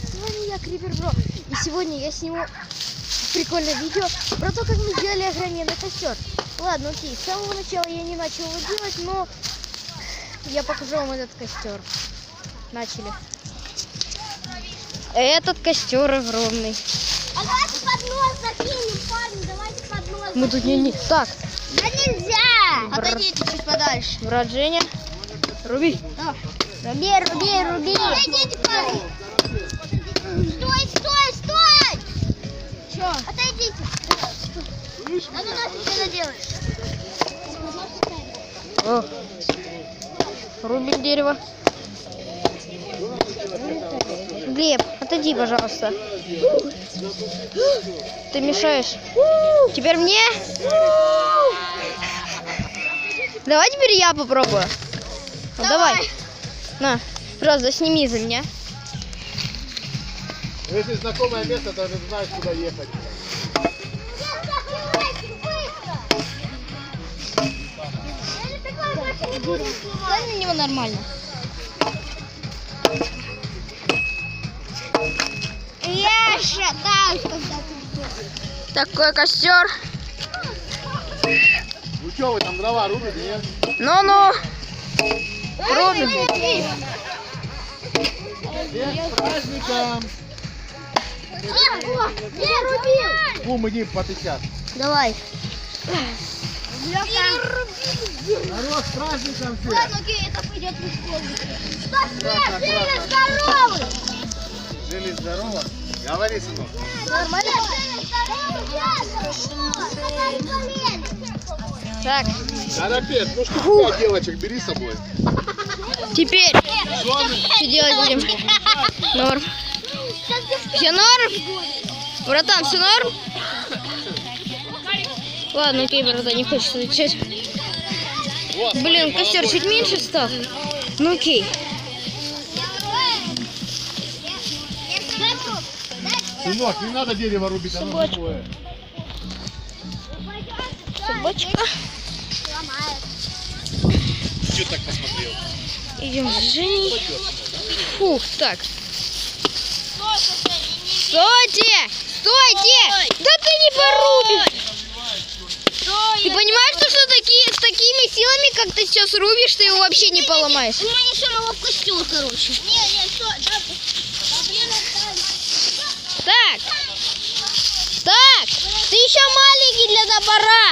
С вами я, Крипер Бро. И сегодня я сниму прикольное видео про то, как мы сделали огроменный костер. Ладно, окей, с самого начала я не начал его делать, но я покажу вам этот костер. Начали. Этот костер огромный. А давайте под нос закинем, парни, давайте под нос. Мы тут не... Так. Да нельзя! Отойдите чуть подальше. Брат Женя, руби. Руби. Отойдите, парни. Стой! Чё? Отойдите. А ты нафиг это делаешь? О. Рубим дерево. Глеб, отойди, пожалуйста. Ты мешаешь. Теперь мне? Давай теперь я попробую. Ну, давай. На, пожалуйста, сними за меня. Если знакомое место, то ты знаешь, куда ехать. Да на него нормально. Яша, так, когда ты... Такой костер. Ну что, вы там дрова рубите, нет? Ну-ну. Рубим. Всех с праздником! Я рубил! Бум, иди потычат. Давай. Народ, с праздником всех! Ладно, окей, это пойдет легко. Стоп, жили здоровы! Жили здорово? Говори, сынок. Нормально? Жили здоровы! Так, Карапет, ну что 5 девочек бери с собой. теперь что делать будем? Норм. Все норм? Братан, все норм? Ладно, окей, братан, не хочется отвечать. Вот, Блин, костер чуть меньше стал. Ну окей. сынок, не надо дерево рубить, оно живое. Собачка. Че так посмотрел? Идем с Женей. Фух, так. Стойте! Стойте! Да ты не порубишь! Ты понимаешь, что с такими силами, как ты сейчас рубишь, ты его вообще не поломаешь? У меня не самого в костюм, короче. Не, что? Так. Так. Ты еще маленький для топора.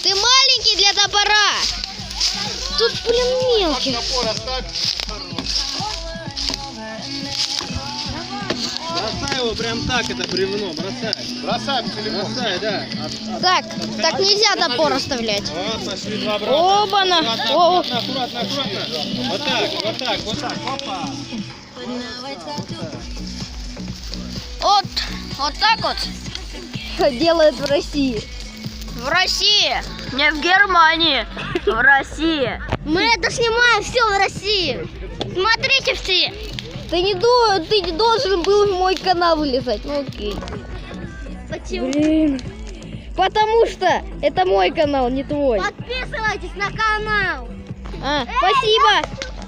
Ты маленький для топора. Тут, блин, мелкий. Топор оставь. Бросай его прям так, это бревно, бросай. Бросай целиком. Бросай, да. Так нельзя топор оставлять. Вот, пошли два брата. Оба-на. Аккуратно. Вот так. Опа. Вот так вот делают в России. В России, не в Германии, в России. Мы это снимаем все в России. Смотрите все. Ты не должен был в мой канал вылезать. Ну окей. Почему? Блин. Потому что это мой канал, не твой. Подписывайтесь на канал. Спасибо.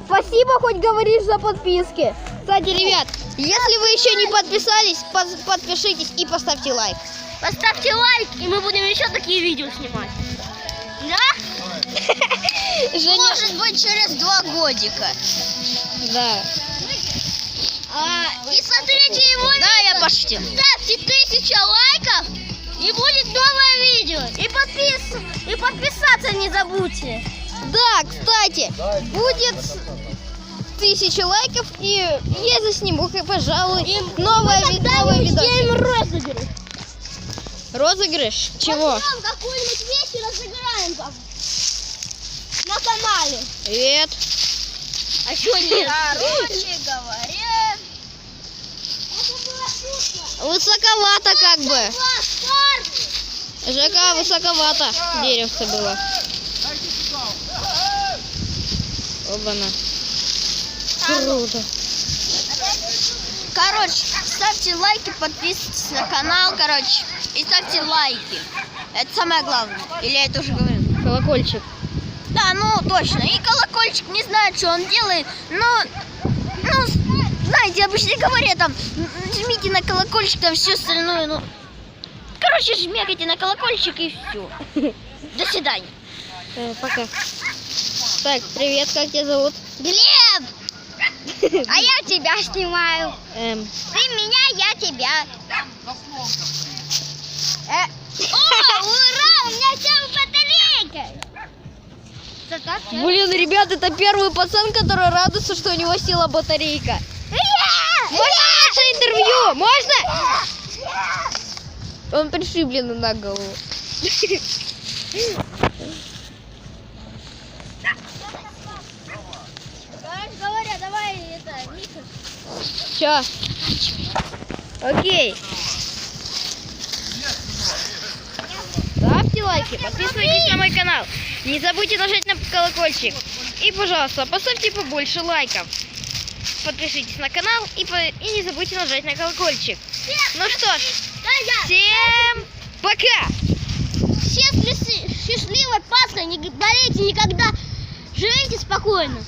Спасибо, хоть говоришь за подписки. Кстати, ребят, если вы еще не подписались, подпишитесь и поставьте лайк. Поставьте лайк, и мы будем еще такие видео снимать. Да? Женя... Может быть, через 2 годика. Да. И смотрите его видео. Да, я пошутил. Ставьте 1000 лайков, и будет новое видео. И подписаться не забудьте. Да, кстати, будет 1000 лайков, и я засниму, пожалуй, новое видео. Розыгрыш. Розыгрыш? Чего? Потом какую-нибудь вещь разыграем там на канале. Привет. А что нет? Короче говоря, это было шутка. Высоковато как бы. Класс, ЖК высоковато. Деревце было. Оба-на. Круто. короче, ставьте лайки, подписывайтесь на канал, короче, и ставьте лайки. Это самое главное. Или я это уже говорил? Колокольчик. Да, ну точно. И колокольчик не знает, что он делает, но, ну, знаете, обычно говорят там, жмите на колокольчик, там все остальное, ну, короче, жмякайте на колокольчик и все. До свидания. Пока. Так, привет, как тебя зовут? Глеб! А я тебя снимаю. Ты меня, я тебя. О, ура! У меня вся батарейка. Блин, ребят, это первый пацан, который радуется, что у него села батарейка. Можно наше интервью? Можно? Он пришиблен на голову. Короче говоря, давай это, Миша. Все. Окей. Ставьте лайки, подписывайтесь на мой канал. Не забудьте нажать на колокольчик. И, пожалуйста, поставьте побольше лайков. Подпишитесь на канал и не забудьте нажать на колокольчик. Ну что ж, всем пока! Всем счастливой Пасхи, не болейте никогда, живите спокойно.